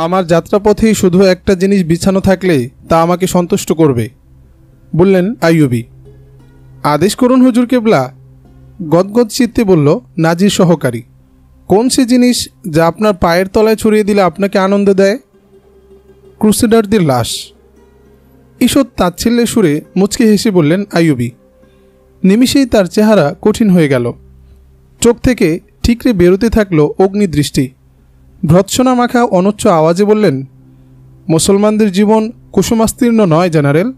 আমার যাত্রাপথেই শুধু একটা জিনিস বিছানো থাকলে তা আমাকে সন্তুষ্ট করবে, বললেন আইয়ুবী। আদেশ করুন হুজুর কেবলা, গদগদ চিত্তে বলল নাজির সহকারী। কোন সে জিনিস যা আপনার পায়ের তলায় ছড়িয়ে দিলে আপনাকে আনন্দ দেয়? ক্রুসেডারদের লাশ। ঈষৎ তাচ্ছিল্যের সুরে মুচকি হেসে বললেন আইয়ুবী। নিমিষেই তার চেহারা কঠিন হয়ে গেল। চোখ থেকে ঠিকরে বেরোতে থাকল অগ্নিদৃষ্টি। ভর্ৎসনা মাখা অনুচ্চ আওয়াজে বললেন, মুসলমানদের জীবন কুসুমাস্তীর্ণ নয় জেনারেল।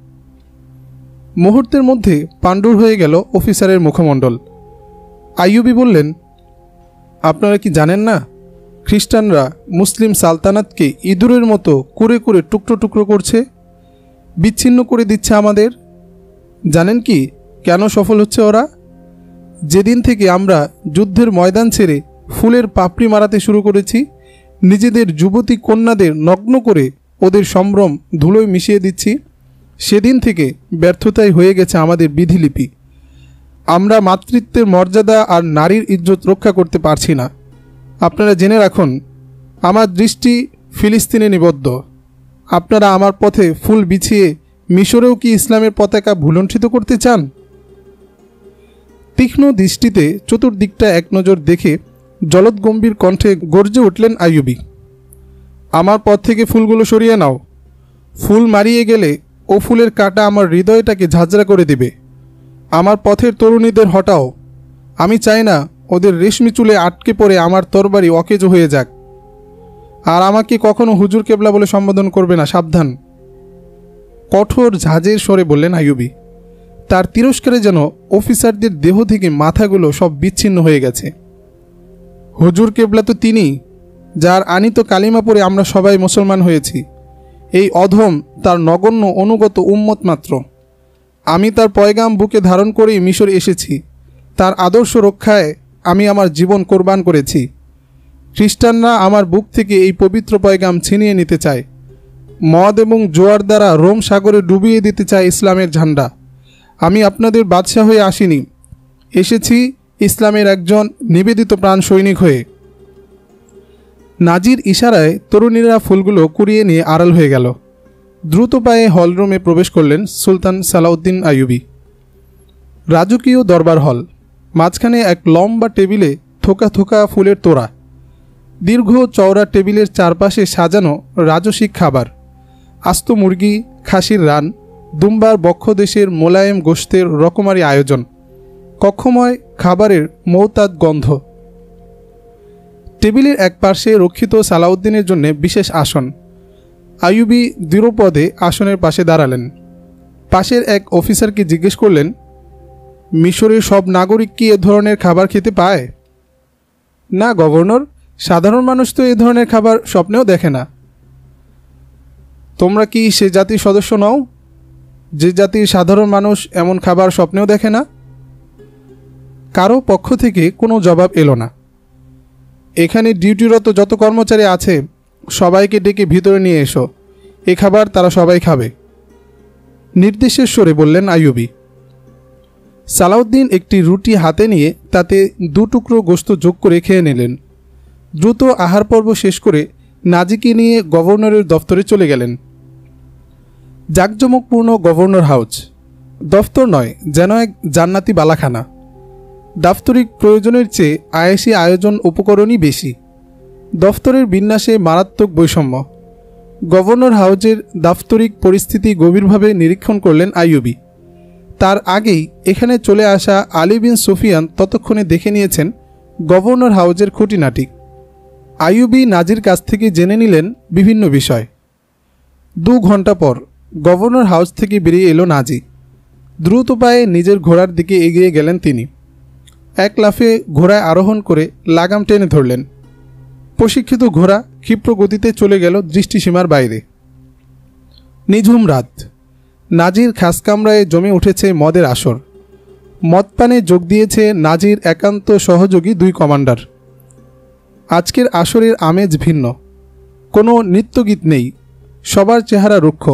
মুহূর্তের মধ্যে পাণ্ডুর হয়ে গেল অফিসারের মুখমণ্ডল। আইয়ুবী বললেন, আপনারা কি জানেন না, খ্রিস্টানরা মুসলিম সালতানাতকে ইঁদুরের মতো কুরে কুরে টুকরো টুকরো করছে, বিচ্ছিন্ন করে দিচ্ছে আমাদের। জানেন কি কেন সফল হচ্ছে ওরা? যেদিন থেকে আমরা যুদ্ধের ময়দান ছেড়ে ফুলের পাপড়ি মারাতে শুরু করেছি, নিজেদের যুবতী কন্যাদের নগ্ন করে ওদের সম্ভ্রম ধুলোয় মিশিয়ে দিচ্ছি, সেদিন থেকে ব্যর্থতাই হয়ে গেছে আমাদের বিধিলিপি। আমরা মাতৃত্বের মর্যাদা আর নারীর ইজ্জত রক্ষা করতে পারছি না। আপনারা জেনে রাখুন, আমার দৃষ্টি ফিলিস্তিনে নিবদ্ধ। আপনারা আমার পথে ফুল বিছিয়ে মিশরেও কি ইসলামের পতাকা ভুলণ্ঠিত করতে চান? তীক্ষ্ণ দৃষ্টিতে চতুর্দিকটা এক নজর দেখে জলদগম্ভীর কণ্ঠে গর্জে উঠলেন আইয়ুবী। আমার পথ থেকে ফুলগুলো সরিয়ে নাও। ফুল মারিয়ে গেলে ও ফুলের কাঁটা আমার হৃদয়টাকে ঝাঁঝরা করে দেবে। আমার পথের তরুণীদের হটাও। আমি চাই না ওদের রেশমি চুলে আটকে পড়ে আমার তরবারি অকেজো হয়ে যাক। আর আমাকে কখনো হুজুর কেবলা বলে সম্বোধন করবে না, সাবধান। কঠোর ঝাঁঝের স্বরে বললেন আইয়ুবী। তার তিরস্কারে যেন অফিসারদের দেহ থেকে মাথাগুলো সব বিচ্ছিন্ন হয়ে গেছে। হুজুর কেবলা তো তিনি, যার আনিত কালিমা পড়ে আমরা সবাই মুসলমান হয়েছি। এই অধম তার নগণ্য অনুগত উম্মত মাত্র। আমি তার পয়গাম বুকে ধারণ করেই মিশর এসেছি। তার আদর্শ রক্ষায় আমি আমার জীবন কোরবান করেছি। খ্রিস্টানরা আমার বুক থেকে এই পবিত্র পয়গাম ছিনিয়ে নিতে চায়। মদ এবং জোয়ার দ্বারা রোম সাগরে ডুবিয়ে দিতে চায় ইসলামের ঝান্ডা। আমি আপনাদের বাদশাহ হয়ে আসিনি, এসেছি ইসলামের একজন নিবেদিত প্রাণ সৈনিক হয়ে। নাজির ইশারায় তরুণীরা ফুলগুলো কুড়িয়ে নিয়ে আড়াল হয়ে গেল। দ্রুত পায়ে হলরুমে প্রবেশ করলেন সুলতান সালাউদ্দিন আইয়ুবী। রাজকীয় দরবার হল, মাঝখানে এক লম্বা টেবিলে থোকা থোকা ফুলের তোড়া। দীর্ঘ চওড়া টেবিলের চারপাশে সাজানো রাজসিক খাবার, আস্ত মুরগি, খাসির রান, দুম্বার বক্ষদেশের মোলায়েম গোশতের রকমারি আয়োজন, কক্ষময় খাবারের মৌতাদ গন্ধ। টেবিলের এক পার্শ্বে রক্ষিত সালাউদ্দিনের জন্য বিশেষ আসন। আইয়ুবী দৃঢ়পদে আসনের পাশে দাঁড়ালেন। পাশের এক অফিসারকে জিজ্ঞেস করলেন, মিশরের সব নাগরিক কি এ ধরনের খাবার খেতে পায়? না গভর্নর, সাধারণ মানুষ তো এ ধরনের খাবার স্বপ্নেও দেখে না। তোমরা কি সে জাতির সদস্য নও, যে জাতির সাধারণ মানুষ এমন খাবার স্বপ্নেও দেখে না? কারো পক্ষ থেকে কোনো জবাব এলো না। এখানে ডিউটিরত যত কর্মচারী আছে সবাইকে ডেকে ভিতরে নিয়ে এসো, এ খাবার তারা সবাই খাবে, নির্দেশের স্বরে বললেন আইয়ুবী। সালাউদ্দিন একটি রুটি হাতে নিয়ে তাতে 2 টুকরো গোশত যোগ করে খেয়ে নিলেন। দ্রুত আহার পর্ব শেষ করে নাজিকে নিয়ে গভর্নরের দফতরে চলে গেলেন। জাঁকজমকপূর্ণ গভর্নর হাউস, দফতর নয়, যেন এক জান্নাতি বালাখানা। দাপ্তরিক প্রয়োজনের চেয়ে আয়েসি আয়োজন উপকরণই বেশি। দফতরের বিন্যাসে মারাত্মক বৈষম্য। গভর্নর হাউজের দাপ্তরিক পরিস্থিতি গভীরভাবে নিরীক্ষণ করলেন আইয়ুবী। তার আগেই এখানে চলে আসা আলী বিন সুফিয়ান ততক্ষণে দেখে নিয়েছেন গভর্নর হাউজের খুঁটিনাটি। আইয়ুবী নাজির কাছ থেকে জেনে নিলেন বিভিন্ন বিষয়। 2 ঘন্টা পর গভর্নর হাউস থেকে বেরিয়ে এলো নাজি। দ্রুত পায়ে নিজের ঘোড়ার দিকে এগিয়ে গেলেন তিনি। এক লাফে ঘোড়ায় আরোহণ করে লাগাম টেনে ধরলেন। প্রশিক্ষিত ঘোড়া ক্ষিপ্র গতিতে চলে গেল দৃষ্টিসীমার বাইরে। নিঝুম রাত। নাজির খাসকামরায় জমে উঠেছে মদের আসর। মদপানে যোগ দিয়েছে নাজির একান্ত সহযোগী 2 কমান্ডার। আজকের আসরের আমেজ ভিন্ন। কোনো নৃত্যগীত নেই, সবার চেহারা রুক্ষ।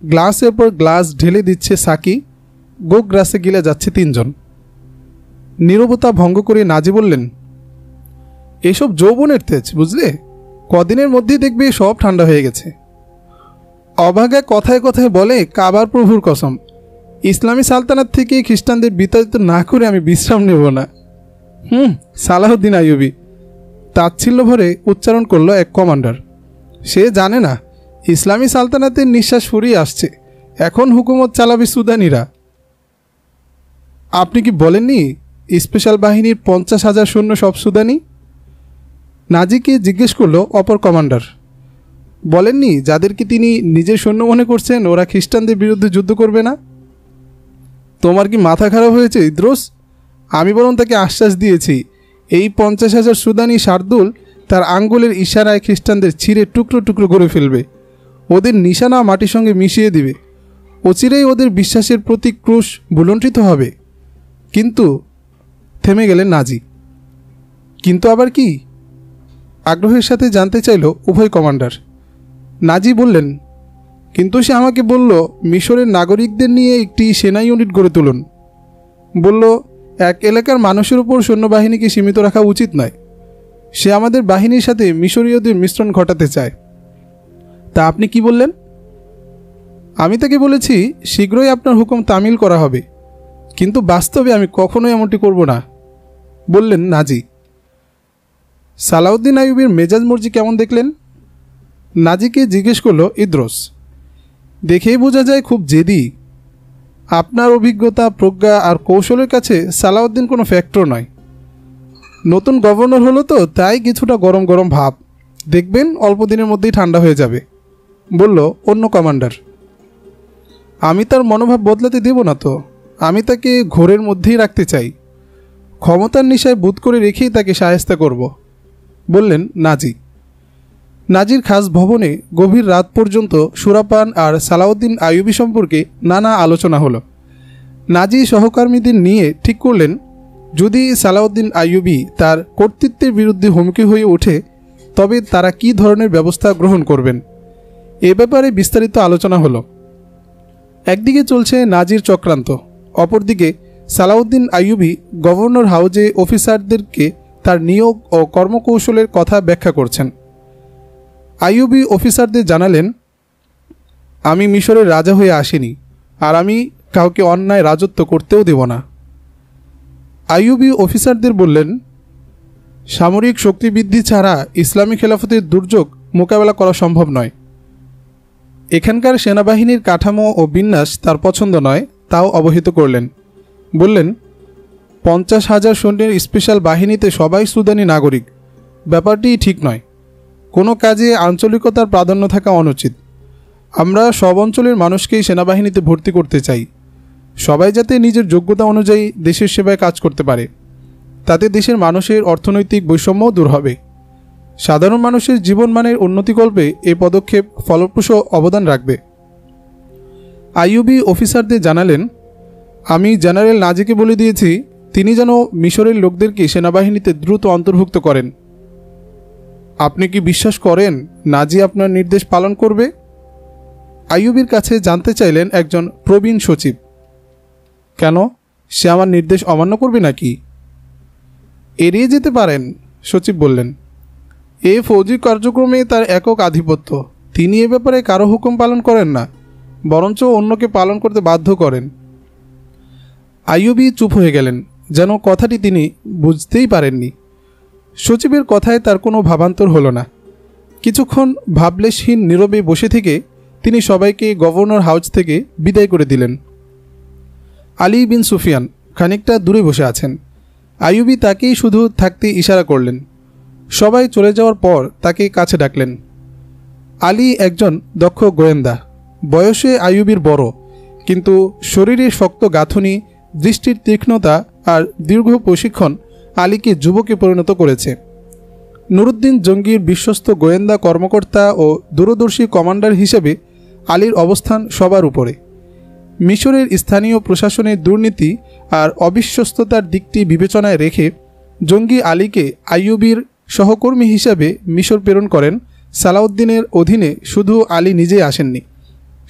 গ্লাসের পর গ্লাস ঢেলে দিচ্ছে সাকি, গোক গ্রাসে গিলে যাচ্ছে 3 জন। নীরবতা ভঙ্গ করে নাজি বললেন, এসব যৌবনের তেজ, বুঝলে? কদিনের মধ্যেই দেখবে সব ঠান্ডা হয়ে গেছে। অভাগা কথায় কথায় বলে, কাবার প্রভুর কসম, ইসলামী সালতানাত থেকে খ্রিস্টানদের বিতাড়িত না করে আমি বিশ্রাম নেব না। সালাহউদ্দিন আইয়ুবী, তাচ্ছিল্য ভরে উচ্চারণ করলো এক কমান্ডার। সে জানে না ইসলামী সালতানাতের নিঃশ্বাস ফুরিয়ে আসছে, এখন হুকুমত চালাবে সুদানিরা। আপনি কি বলেননি স্পেশাল বাহিনীর 50,000 সৈন্য সব সুদানি? নাজিকে জিজ্ঞেস করলো অপর কমান্ডার। বলেননি যাদেরকে তিনি নিজের সৈন্য মনে করছেন ওরা খ্রিস্টানদের বিরুদ্ধে যুদ্ধ করবে না? তোমার কি মাথা খারাপ হয়েছে ইদ্রোস? আমি বরং তাকে আশ্বাস দিয়েছি, এই 50,000 সুদানি শার্দুল তার আঙ্গুলের ইশারায় খ্রিস্টানদের ছিঁড়ে টুকরো টুকরো করে ফেলবে, ওদের নিশানা মাটির সঙ্গে মিশিয়ে দিবে। অচিরেই ওদের বিশ্বাসের প্রতি ক্রুশ ভুলুণ্ঠিত হবে। কিন্তু থেমে গেলেন নাজি। কিন্তু আবার কি? আগ্রহের সাথে জানতে চাইল উভয় কমান্ডার। নাজি বললেন, কিন্তু সে আমাকে বলল মিশরের নাগরিকদের নিয়ে একটি সেনা ইউনিট গড়ে তুলুন। বলল এক এলাকার মানুষের উপর সৈন্যবাহিনীকে সীমিত রাখা উচিত নয়। সে আমাদের বাহিনীর সাথে মিশরীয়দের মিশ্রণ ঘটাতে চায়। তা আপনি কি বললেন? আমি তাকে বলেছি শীঘ্রই আপনার হুকুম তামিল করা হবে, কিন্তু বাস্তবে আমি কখনোই এমনটি করব না, বললেন নাজি। সালাউদ্দিন আইয়ুবীর মেজাজ মর্জি কেমন দেখলেন? নাজিকে জিজ্ঞেস করল ইদ্রোস। দেখেই বোঝা যায় খুব জেদি। আপনার অভিজ্ঞতা, প্রজ্ঞা আর কৌশলের কাছে সালাউদ্দিন কোনো ফ্যাক্টর নয়। নতুন গভর্নর হলো তো তাই কিছুটা গরম গরম ভাব, দেখবেন অল্প দিনের মধ্যেই ঠান্ডা হয়ে যাবে, বলল অন্য কমান্ডার। আমি তার মনোভাব বদলাতে দেব না তো, আমি তাকে ঘোরের মধ্যেই রাখতে চাই। ক্ষমতার নেশায় বুঁদ করে রেখেই তাকে শায়েস্তা করব, বললেন নাজি। নাজির খাস ভবনে গভীর রাত পর্যন্ত সুরাপান আর সালাউদ্দিন আইয়ুবী সম্পর্কে নানা আলোচনা হলো। নাজি সহকর্মীদের নিয়ে ঠিক করলেন, যদি সালাউদ্দিন আইয়ুবী তার কর্তৃত্বের বিরুদ্ধে হুমকি হয়ে ওঠে তবে তারা কী ধরনের ব্যবস্থা গ্রহণ করবেন। এ ব্যাপারে বিস্তারিত আলোচনা হলো। একদিকে চলছে নাজির চক্রান্ত, অপরদিকে সালাউদ্দিন আইয়ুবী গভর্নর হাউজে অফিসারদেরকে তার নিয়োগ ও কর্মকৌশলের কথা ব্যাখ্যা করছেন। আইয়ুবী অফিসারদের জানালেন, আমি মিশরের রাজা হয়ে আসিনি, আর আমি কাউকে অন্যায় রাজত্ব করতেও দেব না। আইয়ুবী অফিসারদের বললেন, সামরিক শক্তি বৃদ্ধি ছাড়া ইসলামী খেলাফতের দুর্যোগ মোকাবেলা করা সম্ভব নয়। এখানকার সেনাবাহিনীর কাঠামো ও বিন্যাস তার পছন্দ নয়, তাও অবহিত করলেন। বললেন, 50,000 সৈন্যের স্পেশাল বাহিনীতে সবাই সুদানি নাগরিক, ব্যাপারটি ঠিক নয়। কোনো কাজে আঞ্চলিকতার প্রাধান্য থাকা অনুচিত। আমরা সব অঞ্চলের মানুষকেই সেনাবাহিনীতে ভর্তি করতে চাই। সবাই যাতে নিজের যোগ্যতা অনুযায়ী দেশের সেবায় কাজ করতে পারে, তাতে দেশের মানুষের অর্থনৈতিক বৈষম্যও দূর হবে। সাধারণ মানুষের জীবনমানের উন্নতিকল্পে এই পদক্ষেপ ফলপ্রসূ অবদান রাখবে। আইয়ুবী অফিসারদের জানালেন, আমি জেনারেল নাজিকে বলে দিয়েছি তিনি যেন মিশরের লোকদেরকে সেনাবাহিনীতে দ্রুত অন্তর্ভুক্ত করেন। আপনি কি বিশ্বাস করেন নাজি আপনার নির্দেশ পালন করবে? আইয়ুবীর কাছে জানতে চাইলেন একজন প্রবীণ সচিব। কেন, সে আমার নির্দেশ অমান্য করবে নাকি? এড়িয়ে যেতে পারেন, সচিব বললেন। এ ফৌজি কার্যক্রমে তার একক আধিপত্য। তিনি এ ব্যাপারে কারো হুকুম পালন করেন না, বরঞ্চ অন্যকে পালন করতে বাধ্য করেন। আইয়ুবী চুপ হয়ে গেলেন, যেন কথাটি তিনি বুঝতেই পারেননি। সচিবের কথায় তার কোনো ভাবান্তর হলো না। কিছুক্ষণ ভাবলেশহীন নীরবে বসে থেকে তিনি সবাইকে গভর্নর হাউস থেকে বিদায় করে দিলেন। আলী বিন সুফিয়ান খানিকটা দূরে বসে আছেন। আইয়ুবী তাকেই শুধু থাকতে ইশারা করলেন। সবাই চলে যাওয়ার পর তাকে কাছে ডাকলেন। আলী একজন দক্ষ গোয়েন্দা, বয়সে আইয়ুবীর বড়, কিন্তু শরীরের শক্ত গাঁথনি, দৃষ্টির তীক্ষ্ণতা আর দীর্ঘ প্রশিক্ষণ আলীকে যুবকে পরিণত করেছে। নুরুদ্দিন জঙ্গির বিশ্বস্ত গোয়েন্দা কর্মকর্তা ও দূরদর্শী কমান্ডার হিসেবে আলীর অবস্থান সবার উপরে। মিশরের স্থানীয় প্রশাসনের দুর্নীতি আর অবিশ্বস্ততার দিকটি বিবেচনায় রেখে জঙ্গি আলীকে আইয়ুবীর সহকর্মী হিসাবে মিশর প্রেরণ করেন। সালাউদ্দিনের অধীনে শুধু আলী নিজেই আসেননি,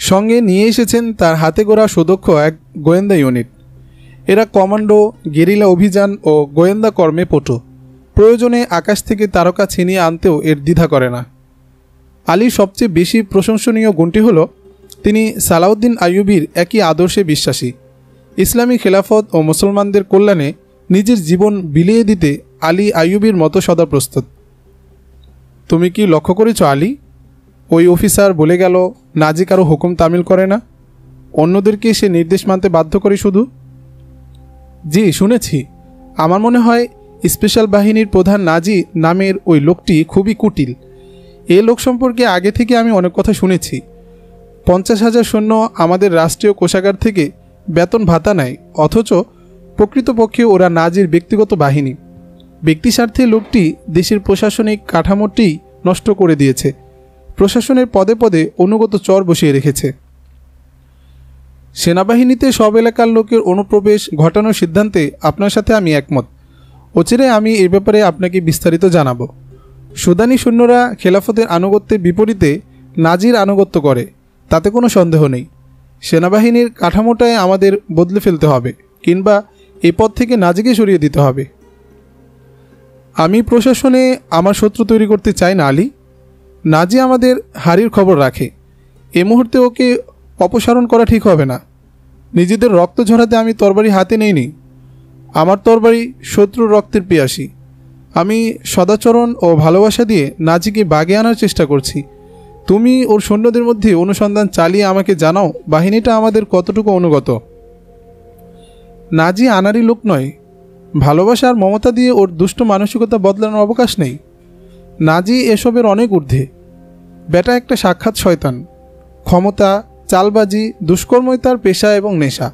সঙ্গে নিয়ে এসেছেন তার হাতে গড়া সুদক্ষ এক গোয়েন্দা ইউনিট। এরা কমান্ডো, গেরিলা অভিযান ও গোয়েন্দা কর্মে পটু। প্রয়োজনে আকাশ থেকে তারকা ছিনিয়ে আনতেও এর দ্বিধা করে না। আলীর সবচেয়ে বেশি প্রশংসনীয় গুণটি হলো তিনি সালাউদ্দিন আইয়ুবীর একই আদর্শে বিশ্বাসী। ইসলামী খেলাফত ও মুসলমানদের কল্যাণে নিজের জীবন বিলিয়ে দিতে আলী আইয়ুবীর মতো সদা প্রস্তুত। তুমি কি লক্ষ্য করেছ আলী? ওই অফিসার বলে গেল নাজি কারো হুকুম তামিল করে না, অন্যদেরকে সে নির্দেশ মানতে বাধ্য করে শুধু। জি শুনেছি। আমার মনে হয় স্পেশাল বাহিনীর প্রধান নাজি নামের ওই লোকটি খুবই কুটিল। এ লোক সম্পর্কে আগে থেকে আমি অনেক কথা শুনেছি। 50,000 সৈন্য আমাদের রাষ্ট্রীয় কোষাগার থেকে বেতন ভাতা নেয়, অথচ প্রকৃতপক্ষে ওরা নাজির ব্যক্তিগত বাহিনী। ব্যক্তিস্বার্থে লোকটি দেশের প্রশাসনিক কাঠামোটি নষ্ট করে দিয়েছে, প্রশাসনের পদে পদে অনুগত চর বসিয়ে রেখেছে। সেনাবাহিনীতে সব এলাকার লোকের অনুপ্রবেশ ঘটানোর সিদ্ধান্তে আপনার সাথে আমি একমত। অচিরে আমি এই ব্যাপারে আপনাকে বিস্তারিত জানাবো। সুদানি সৈন্যরা খেলাফতের আনুগত্যের বিপরীতে নাজির আনুগত্য করে, তাতে কোনো সন্দেহ নেই। সেনাবাহিনীর কাঠামোটাই আমাদের বদলে ফেলতে হবে, কিংবা এই পদ থেকে নাজিকে সরিয়ে দিতে হবে। আমি প্রশাসনে আমার শত্রু তৈরি করতে চাই না আলী। নাজি আমাদের হারির খবর রাখে, এ মুহূর্তে ওকে অপসারণ করা ঠিক হবে না। নিজেদের রক্ত ঝরাতে আমি তরবারি হাতে নেইনি। আমার তরবারি শত্রুর রক্তের পিয়াসী। আমি সদাচরণ ও ভালোবাসা দিয়ে নাজিকে বাগে আনার চেষ্টা করছি। তুমি ওর সৈন্যদের মধ্যে অনুসন্ধান চালিয়ে আমাকে জানাও বাহিনীটা আমাদের কতটুকু অনুগত। নাজি আনারি লোক নয়, ভালোবাসা আর মমতা দিয়ে ওর দুষ্ট মানসিকতা বদলানোর অবকাশ নেই। নাজি এসবের অনেক ঊর্ধ্বে। বেটা একটা সাক্ষাৎ শয়তান। ক্ষমতা, চালবাজি, দুষ্কর্মই তার পেশা এবং নেশা।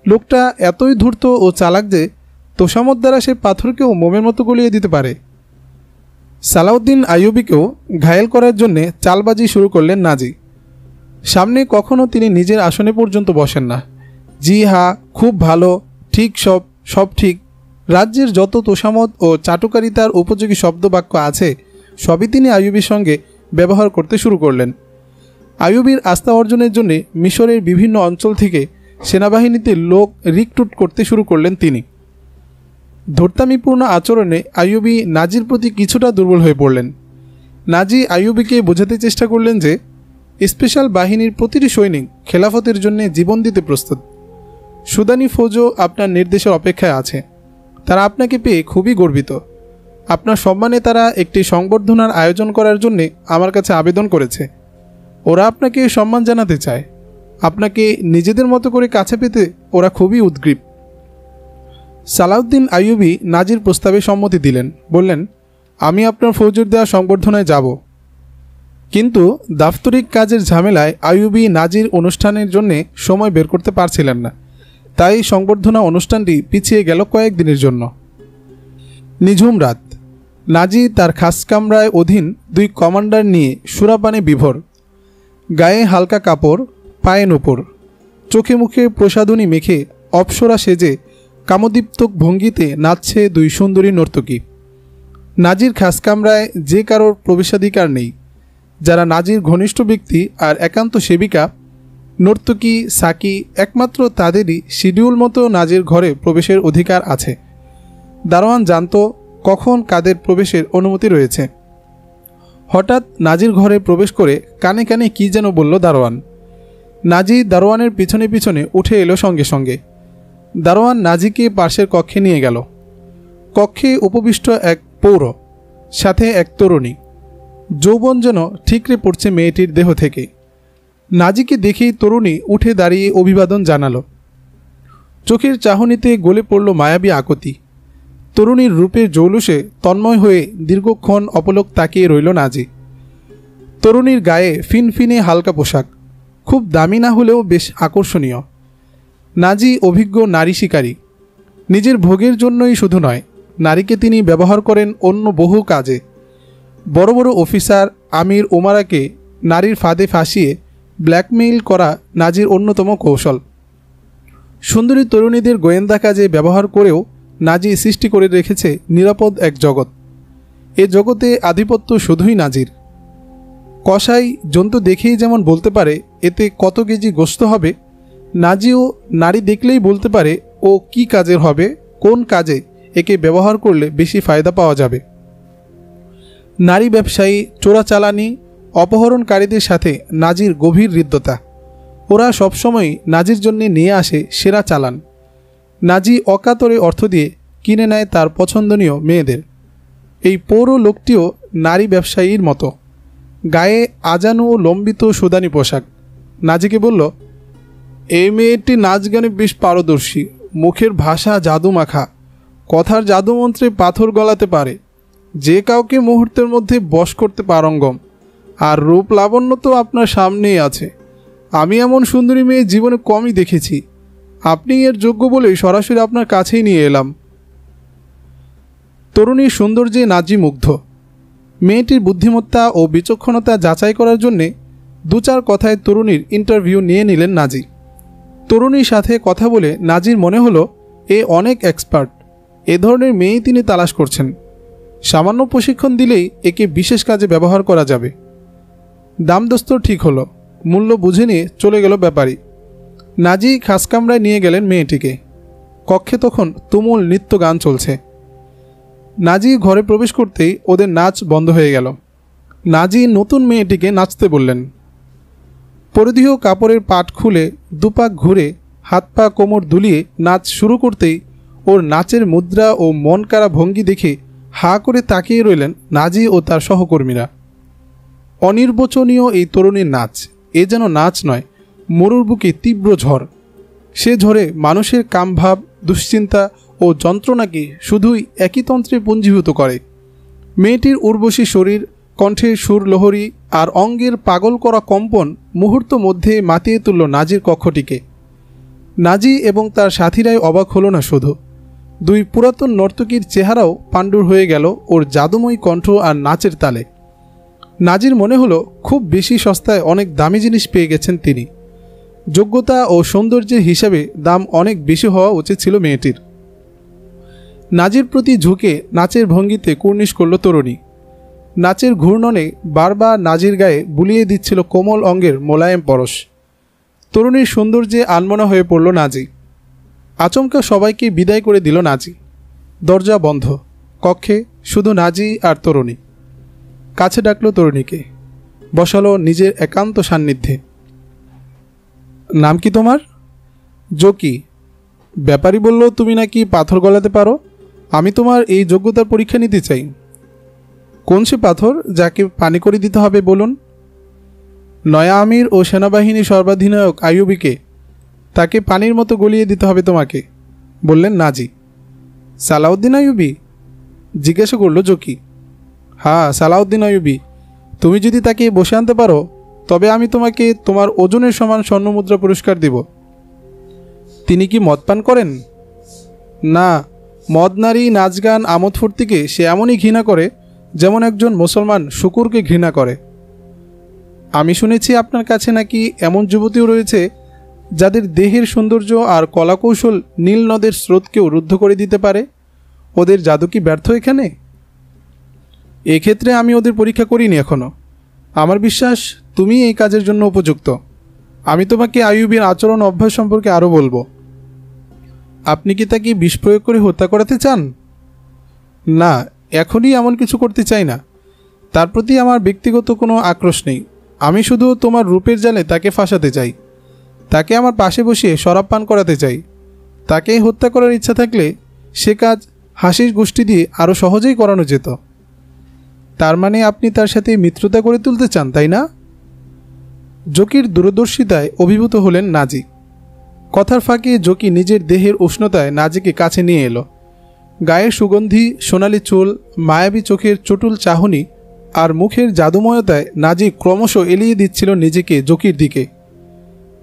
লোকটা এতই ধূর্ত ও চালাক যে তোষামত দ্বারা সে পাথরকেও মোমের মতো গলিয়ে দিতে পারে। সালাউদ্দিন আইয়ুবীকেও ঘায়েল করার জন্যে চালবাজি শুরু করলেন নাজি। সামনে কখনও তিনি নিজের আসনে পর্যন্ত বসেন না। জি হ্যাঁ, খুব ভালো, ঠিক, সব ঠিক। রাজ্যের যত তোষামত ও চাটুকারিতার উপযোগী শব্দ বাক্য আছে সবই তিনি আইয়ুবীর সঙ্গে ব্যবহার করতে শুরু করলেন। আইয়ুবীর আস্থা অর্জনের জন্য মিশরের বিভিন্ন অঞ্চল থেকে সেনাবাহিনীতে লোক রিক্রুট করতে শুরু করলেন তিনি। ধর্তামিপূর্ণ আচরণে আইয়ুবী নাজির প্রতি কিছুটা দুর্বল হয়ে পড়লেন। নাজি আইয়ুবীকে বোঝাতে চেষ্টা করলেন যে স্পেশাল বাহিনীর প্রতিটি সৈনিক খেলাফতের জন্য জীবন দিতে প্রস্তুত। সুদানি ফৌজও আপনার নির্দেশের অপেক্ষায় আছে। তারা আপনাকে পেয়ে খুবই গর্বিত। আপনার সম্মানে তারা একটি সংবর্ধনার আয়োজন করার জন্যে আমার কাছে আবেদন করেছে। ওরা আপনাকে সম্মান জানাতে চায়। আপনাকে নিজেদের মতো করে কাছে পেতে ওরা খুবই উদ্গ্রীব। সালাউদ্দিন আইয়ুবী নাজির প্রস্তাবে সম্মতি দিলেন। বললেন, আমি আপনার ফৌজের দেওয়া সংবর্ধনায় যাব। কিন্তু দাপ্তরিক কাজের ঝামেলায় আইয়ুবী নাজির অনুষ্ঠানের জন্য সময় বের করতে পারছিলেন না। তাই সংবর্ধনা অনুষ্ঠানটি পিছিয়ে গেল কয়েকদিনের জন্য। নিঝুম রাত। নাজি তার খাস কামরায় অধীন 2 কমান্ডার নিয়ে সুরাপানে বিভোর। গায়ে হালকা কাপড়, পায়ে নূপুর, চোখে মুখে প্রসাধনী মেখে অপ্সরা সেজে কামদীপ্ত ভঙ্গিতে নাচছে 2 সুন্দরী নর্তকী। নাজির খাস কামরায় যে কারোর প্রবেশাধিকার নেই। যারা নাজির ঘনিষ্ঠ ব্যক্তি আর একান্ত সেবিকা, নর্তকী, সাকি, একমাত্র তাদেরই শিডিউল মতো নাজির ঘরে প্রবেশের অধিকার আছে। দারোয়ান জানত কখন কাদের প্রবেশের অনুমতি রয়েছে। হঠাৎ নাজির ঘরে প্রবেশ করে কানে কানে কি যেন বলল দারোয়ান। নাজি দারোয়ানের পিছনে পিছনে উঠে এলো সঙ্গে সঙ্গে। দারোয়ান নাজিকে পাশের কক্ষে নিয়ে গেল। কক্ষে উপবিষ্ট এক পৌর, সাথে এক তরুণী। যৌবন যেন ঠিকরে পড়ছে মেয়েটির দেহ থেকে। নাজিকে দেখেই তরুণী উঠে দাঁড়িয়ে অভিবাদন জানালো। চোখের চাহনিতে গলে পড়ল মায়াবী আকুতি। তরুণীর রূপের জৌলুসে তন্ময় হয়ে দীর্ঘক্ষণ অপলক তাকিয়ে রইল নাজি। তরুণীর গায়ে ফিনফিনে হালকা পোশাক, খুব দামি না হলেও বেশ আকর্ষণীয়। নাজি অভিজ্ঞ নারী শিকারী। নিজের ভোগের জন্যই শুধু নয়, নারীকে তিনি ব্যবহার করেন অন্য বহু কাজে। বড় বড় অফিসার, আমির, ওমারাকে নারীর ফাঁদে ফাঁসিয়ে ব্ল্যাকমেইল করা নাজির অন্যতম কৌশল। সুন্দরী তরুণীদের গোয়েন্দা কাজে ব্যবহার করেও নাজি সৃষ্টি করে রেখেছে নিরাপদ এক জগৎ। এ জগতে আধিপত্য শুধুই নাজির। কসাই জন্তু দেখেই যেমন বলতে পারে এতে কত কেজি গোশত হবে, নাজিও নারী দেখলেই বলতে পারে ও কি কাজের হবে, কোন কাজে একে ব্যবহার করলে বেশি ফায়দা পাওয়া যাবে। নারী ব্যবসায়ী, চোরাচালানি অপহরণকারীদের সাথে নাজির গভীর হৃদ্যতা। ওরা সবসময় নাজির জন্য নিয়ে আসে সেরা চালান। নাজি অকাতরে অর্থ দিয়ে কিনে নেয় তার পছন্দনীয় মেয়েদের। এই পৌর লোকটিও নারী ব্যবসায়ীর মতো, গায়ে আজানো ও লম্বিত সুদানি পোশাক। নাজিকে বলল, এই মেয়েটি নাচ গানে বেশ পারদর্শী, মুখের ভাষা জাদু মাখা, কথার জাদুমন্ত্রে পাথর গলাতে পারে, যে কাউকে মুহূর্তের মধ্যে বশ করতে পারঙ্গম। আর রূপ লাবণ্য তো আপনার সামনেই আছে। আমি এমন সুন্দরী মেয়ে জীবনে কমই দেখেছি। আপনি এর যোগ্য বলেই সরাসরি আপনার কাছেই নিয়ে এলাম। তরুণীর সৌন্দর্যে নাজি মুগ্ধ। মেয়েটির বুদ্ধিমত্তা ও বিচক্ষণতা যাচাই করার জন্যে 2-4 কথায় তরুণীর ইন্টারভিউ নিয়ে নিলেন নাজি। তরুণীর সাথে কথা বলে নাজির মনে হলো এ অনেক এক্সপার্ট। এ ধরনের মেয়েই তিনি তালাশ করছেন। সামান্য প্রশিক্ষণ দিলেই একে বিশেষ কাজে ব্যবহার করা যাবে। দামদস্ত ঠিক হলো, মূল্য বুঝে নিয়ে চলে গেল ব্যাপারী। নাজি খাসকামরায় নিয়ে গেলেন মেয়েটিকে। কক্ষে তখন তুমুল নৃত্য গান চলছে। নাজি ঘরে প্রবেশ করতেই ওদের নাচ বন্ধ হয়ে গেল। নাজি নতুন মেয়েটিকে নাচতে বললেন। পরিধেয় কাপড়ের পাট খুলে দুপাক ঘুরে হাত পা কোমর দুলিয়ে নাচ শুরু করতেই ওর নাচের মুদ্রা ও মন কাড়া ভঙ্গি দেখে হা করে তাকিয়ে রইলেন নাজি ও তার সহকর্মীরা। অনির্বচনীয় এই তরুণীর নাচ, এ যেন নাচ নয়, মরুর বুকে তীব্র ঝড়। সে ঝড়ে মানুষের কামভাব, দুশ্চিন্তা ও যন্ত্রণাকে শুধুই একই তন্ত্রে পুঞ্জীভূত করে। মেয়েটির উর্বশী শরীর, কণ্ঠের সুর লহরী আর অঙ্গের পাগল করা কম্পন মুহূর্ত মধ্যে মাতিয়ে তুলল নাজির কক্ষটিকে। নাজি এবং তার সাথীরাই অবাক হলো না শুধু, 2 পুরাতন নর্তকীর চেহারাও পাণ্ডুর হয়ে গেল ওর জাদুময়ী কণ্ঠ আর নাচের তালে। নাজির মনে হলো খুব বেশি সস্তায় অনেক দামি জিনিস পেয়ে গেছেন তিনি। যোগ্যতা ও সৌন্দর্যের হিসাবে দাম অনেক বেশি হওয়া উচিত ছিল মেয়েটির। নাজির প্রতি ঝুঁকে নাচের ভঙ্গিতে কুর্নিশ করল তরুণী। নাচের ঘূর্ণনে বারবার নাজির গায়ে বুলিয়ে দিচ্ছিল কোমল অঙ্গের মোলায়েম পরশ। তরুণীর সৌন্দর্যে আনমনা হয়ে পড়ল নাজি। আচমকা সবাইকে বিদায় করে দিল নাজি। দরজা বন্ধ। কক্ষে শুধু নাজি আর তরুণী। কাছে ডাকল তরুণীকে, বসালো নিজের একান্ত সান্নিধ্যে। নাম কি তোমার? জকি। ব্যাপারী বলল তুমি নাকি পাথর গলাতে পারো। আমি তোমার এই যোগ্যতার পরীক্ষা নিতে চাই। কোন সে পাথর যাকে পানি করে দিতে হবে বলুন? নয়া আমির ও সেনাবাহিনী সর্বাধিনায়ক আইয়ুবীকে, তাকে পানির মতো গলিয়ে দিতে হবে তোমাকে, বললেন নাজি। সালাউদ্দিন আইয়ুবী? জিজ্ঞাসা করল জকি। হ্যাঁ, সালাউদ্দিন আইয়ুবী। তুমি যদি তাকে বসে আনতে পারো তবে আমি তোমাকে তোমার ওজনের সমান স্বর্ণমুদ্রা পুরস্কার দিব। তিনি কি মদ পান করেন? না, মদ, নারী, নাচ গান, আমোদ ফুর্তিকে সে এমনই ঘৃণা করে যেমন একজন মুসলমান শুকুরকে ঘৃণা করে। আমি শুনেছি আপনার কাছে নাকি এমন যুবতীও রয়েছে যাদের দেহের সৌন্দর্য আর কলাকৌশল নীল নদের স্রোতকেও রুদ্ধ করে দিতে পারে। ওদের জাদু কি ব্যর্থ এখানে? এক্ষেত্রে আমি ওদের পরীক্ষা করিনি এখনো। আমার বিশ্বাস তুমি এই কাজের জন্য উপযুক্ত। আমি তোমাকে আইয়ুবীর আচরণ অভ্যাস সম্পর্কে আরও বলবো। আপনি কি তাকে বিষ প্রয়োগ করে হত্যা করাতে চান? না, এখনই এমন কিছু করতে চাই না। তার প্রতি আমার ব্যক্তিগত কোনো আক্রোশ নেই। আমি শুধু তোমার রূপের জালে তাকে ফাঁসাতে চাই। তাকে আমার পাশে বসিয়ে শরাব পান করাতে চাই। তাকে হত্যা করার ইচ্ছা থাকলে সে কাজ হাসির গোষ্ঠী দিয়ে আরও সহজেই করানো যেত। তার মানে আপনি তার সাথে মিত্রতা করে তুলতে চান, তাই না? জকির দূরদর্শিতায় অভিভূত হলেন নাজি। কথার ফাঁকে জকি নিজের দেহের উষ্ণতায় নাজিকে কাছে নিয়ে এলো। গায়ের সুগন্ধি, সোনালি চুল, মায়াবী চোখের চটুল চাহনি আর মুখের জাদুময়তায় নাজি ক্রমশ এলিয়ে দিচ্ছিল নিজেকে জকির দিকে।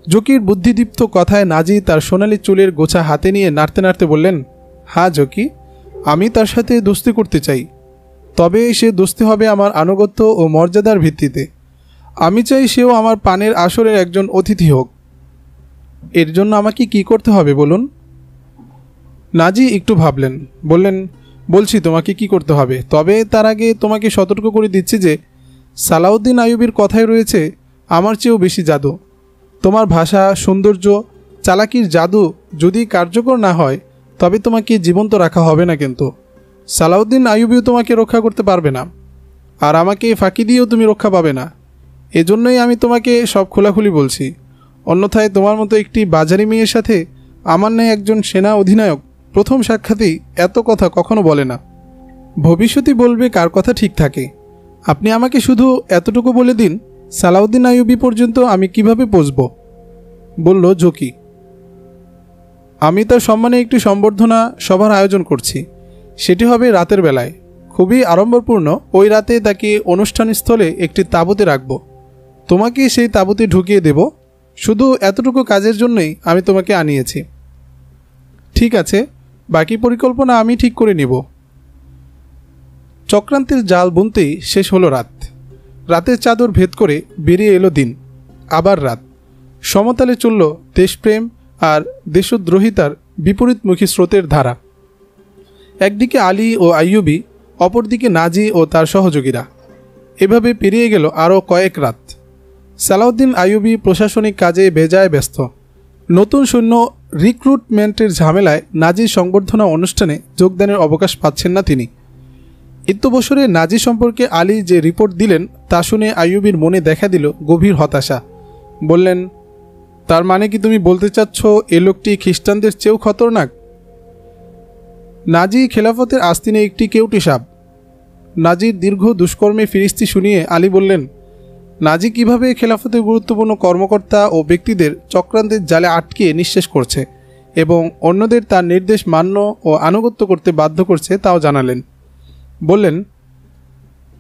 জকির বুদ্ধিদীপ্ত কথায় নাজি তার সোনালি চুলের গোছা হাতে নিয়ে নাড়তে নাড়তে বললেন, হ্যাঁ জকি, আমি তার সাথে দোস্তি করতে চাই। তবে সে দোস্তি হবে আমার আনুগত্য ও মর্যাদার ভিত্তিতে। আমি চাই সেও আমার পানের আসরের একজন অতিথি হোক। এর জন্য আমাকে কি করতে হবে বলুন? নাজি একটু ভাবলেন, বললেন, বলছি তোমাকে কি করতে হবে। তবে তার আগে তোমাকে সতর্ক করে দিচ্ছি যে সালাউদ্দিন আইয়ুবীর কথায় রয়েছে আমার চেয়েও বেশি জাদু। তোমার ভাষা, সৌন্দর্য, চালাকির জাদু যদি কার্যকর না হয় তবে তোমাকে জীবন্ত রাখা হবে না। কিন্তু সালাউদ্দিন আইয়ুবীও তোমাকে রক্ষা করতে পারবে না, আর আমাকে ফাঁকি দিয়েও তুমি রক্ষা পাবে না। এজন্যই আমি তোমাকে সব খোলাখুলি বলছি। অন্যথায় তোমার মতো একটি বাজারি মেয়ের সাথে আমার ন্যায় একজন সেনা অধিনায়ক প্রথম সাক্ষাতেই এত কথা কখনো বলে না। ভবিষ্যতই বলবে কার কথা ঠিক থাকে। আপনি আমাকে শুধু এতটুকু বলে দিন, সালাউদ্দিন আইয়ুবী পর্যন্ত আমি কিভাবে পৌঁছব? বলল জকি। আমি তার সম্মানে একটি সম্বর্ধনা সভার আয়োজন করছি। সেটি হবে রাতের বেলায়, খুবই আড়ম্বরপূর্ণ। ওই রাতে তাকে অনুষ্ঠানস্থলে একটি তাঁবুতে রাখব। তোমাকে সেই তাঁবুতে ঢুকিয়ে দেব। শুধু এতটুকু কাজের জন্যই আমি তোমাকে আনিয়েছি। ঠিক আছে, বাকি পরিকল্পনা আমি ঠিক করে নিব। চক্রান্তের জাল বুনতেই শেষ হলো রাত। রাতের চাদর ভেদ করে বেরিয়ে এলো দিন। আবার রাত। সমতালে চলল দেশপ্রেম আর দেশদ্রোহিতার বিপরীতমুখী স্রোতের ধারা। একদিকে আলী ও আইয়ুবী, অপরদিকে নাজি ও তার সহযোগীরা। এভাবে পেরিয়ে গেল আরও কয়েক রাত। সালাউদ্দিন আইয়ুবী প্রশাসনিক কাজে বেজায় ব্যস্ত। নতুন সৈন্য রিক্রুটমেন্টের ঝামেলায় নাজির সংবর্ধনা অনুষ্ঠানে যোগদানের অবকাশ পাচ্ছেন না তিনি। ইত্যবসরে নাজি সম্পর্কে আলী যে রিপোর্ট দিলেন তা শুনে আইয়ুবীর মনে দেখা দিল গভীর হতাশা। বললেন, তার মানে কি তুমি বলতে চাচ্ছ এ লোকটি খ্রিস্টানদের চেয়েও খতরনাক? নাজি খেলাফতের আস্তিনে একটি কেউটি সাপ। নাজির দীর্ঘ দুষ্কর্মে ফিরিস্তি শুনিয়ে আলী বললেন, নাজি কিভাবে খেলাফতের গুরুত্বপূর্ণ কর্মকর্তা ও ব্যক্তিদের চক্রান্তের জালে আটকে নিঃশেষ করছে এবং অন্যদের তার নির্দেশ মান্য ও আনুগত্য করতে বাধ্য করছে তাও জানালেন। বললেন,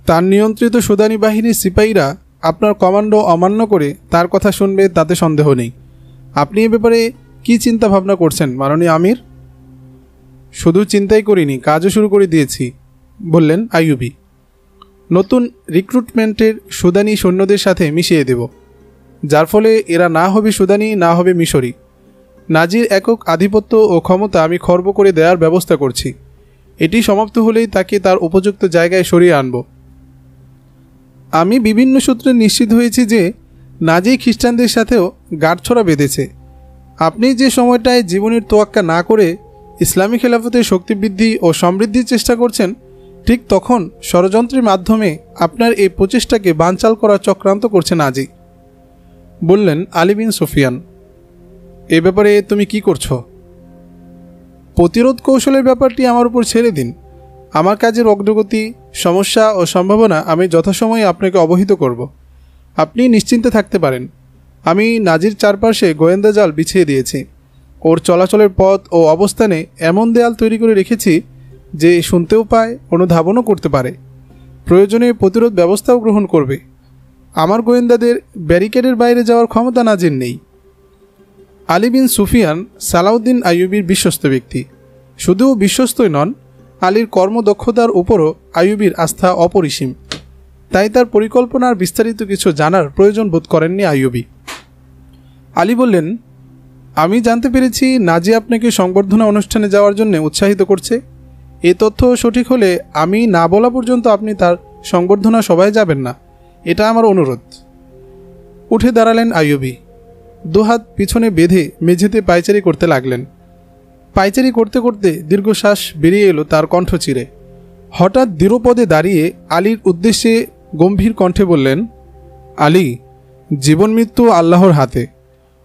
তার নিয়ন্ত্রিত সুদানি বাহিনীর সিপাহীরা আপনার কমান্ডো অমান্য করে তার কথা শুনবে তাতে সন্দেহ নেই। আপনি এ ব্যাপারে কি চিন্তা ভাবনা করছেন মাননীয় আমির? শুধু চিন্তাই করিনি, কাজও শুরু করে দিয়েছি, বললেন আইয়ুবী। নতুন রিক্রুটমেন্টের সুদানি সৈন্যদের সাথে মিশিয়ে দেব, যার ফলে এরা না হবে সুদানি, না হবে মিশরি। নাজির একক আধিপত্য ও ক্ষমতা আমি খর্ব করে দেওয়ার ব্যবস্থা করছি। এটি সমাপ্ত হলেই তাকে তার উপযুক্ত জায়গায় সরিয়ে আনব। আমি বিভিন্ন সূত্রে নিশ্চিত হয়েছি যে নাজি খ্রিস্টানদের সাথেও গাঁটছড়া বেঁধেছে। আপনি যে সময়টায় জীবনের তোয়াক্কা না করে ইসলামী খেলাফতের শক্তি বৃদ্ধি ও সমৃদ্ধির চেষ্টা করছেন, ঠিক তখন ষড়যন্ত্রের মাধ্যমে আপনার এই প্রচেষ্টাকে বানচাল করার চক্রান্ত করছে নাজি। বললেন আলী বিন সুফিয়ান, এ ব্যাপারে তুমি কি করছো? প্রতিরোধ কৌশলের ব্যাপারটি আমার উপর ছেড়ে দিন। আমার কাজের অগ্রগতি, সমস্যা ও সম্ভাবনা আমি যথাসময়ে আপনাকে অবহিত করব। আপনি নিশ্চিন্তে থাকতে পারেন। আমি নাজির চারপাশে গোয়েন্দা জাল বিছিয়ে দিয়েছি। ওর চলাচলের পথ ও অবস্থানে এমন দেয়াল তৈরি করে রেখেছি যে শুনতেও পায়, অনুধাবনও করতে পারে, প্রয়োজনে প্রতিরোধ ব্যবস্থাও গ্রহণ করবে। আমার গোয়েন্দাদের ব্যারিকেডের বাইরে যাওয়ার ক্ষমতা নাজির নেই। আলী বিন সুফিয়ান সালাউদ্দিন আইয়ুবীর বিশ্বস্ত ব্যক্তি। শুধু বিশ্বস্তই নন, আলীর কর্মদক্ষতার উপরও আইয়ুবীর আস্থা অপরিসীম। তাই তার পরিকল্পনার বিস্তারিত কিছু জানার প্রয়োজন বোধ করেননি আইয়ুবী। আলী বললেন, আমি জানতে পেরেছি নাজি আপনাকে সংবর্ধনা অনুষ্ঠানে যাওয়ার জন্য উৎসাহিত করছে। এ তথ্য সঠিক হলে আমি না বলা পর্যন্ত আপনি তার সংবর্ধনা সভায় যাবেন না, এটা আমার অনুরোধ। উঠে দাঁড়ালেন আইয়ুবী। দুহাত পিছনে বেঁধে মেঝেতে পায়চারি করতে লাগলেন। পায়চারি করতে করতে দীর্ঘশ্বাস বেরিয়ে এলো তার কণ্ঠ চিরে। হঠাৎ দৃঢ়পদে দাঁড়িয়ে আলীর উদ্দেশ্যে গম্ভীর কণ্ঠে বললেন, আলী, জীবন মৃত্যু আল্লাহর হাতে।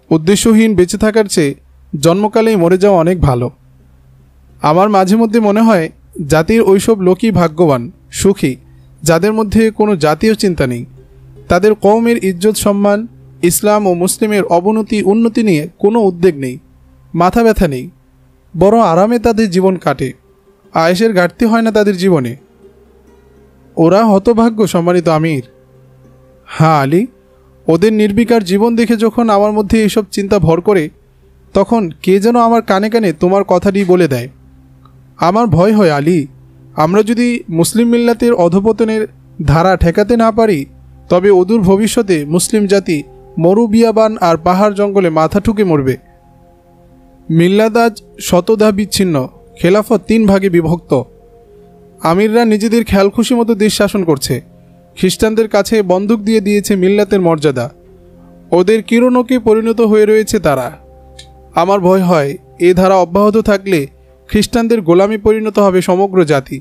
উদ্দেশ্যহীন বেঁচে থাকার চেয়ে জন্মকালেই মরে যাওয়া অনেক ভালো। আমার মাঝে মধ্যে মনে হয় জাতির ওইসব লোকই ভাগ্যবান, সুখী, যাদের মধ্যে কোনো জাতীয় চিন্তা নেই। তাদের কওমের ইজ্জত সম্মান, ইসলাম ও মুসলিমের অবনতি উন্নতি নিয়ে কোনো উদ্বেগ নেই, মাথা ব্যথা নেই। বড় আরামে তাদের জীবন কাটে, আয়েশের ঘাটতি হয় না তাদের জীবনে। ওরা হতভাগ্য সম্মানিত আমির। হ্যাঁ আলী, ওদের নির্বিকার জীবন দেখে যখন আমার মধ্যে এইসব চিন্তা ভর করে, তখন কে যেন আমার কানে কানে তোমার কথাটি বলে দেয়। আমার ভয় হয় আলী, আমরা যদি মুসলিম মিল্লাতের অধপতনের ধারা ঠেকাতে না পারি, তবে অদূর ভবিষ্যতে মুসলিম জাতি মরুবিয়াবান আর পাহাড় জঙ্গলে মাথা ঠুকে মরবে। মিল্লাত আজ শতধা বিচ্ছিন্ন, খেলাফত 3 ভাগে বিভক্ত। আমিররা নিজেদের খেয়াল খুশি মতো দেশ শাসন করছে। খ্রিস্টানদের কাছে বন্দুক দিয়ে দিয়েছে মিল্লাতের মর্যাদা। ওদের কিরণকে পরিণত হয়ে রয়েছে তারা। আমার ভয় হয় এ ধারা অব্যাহত থাকলে খ্রিস্টানদের গোলামি পরিণত হবে সমগ্র জাতি।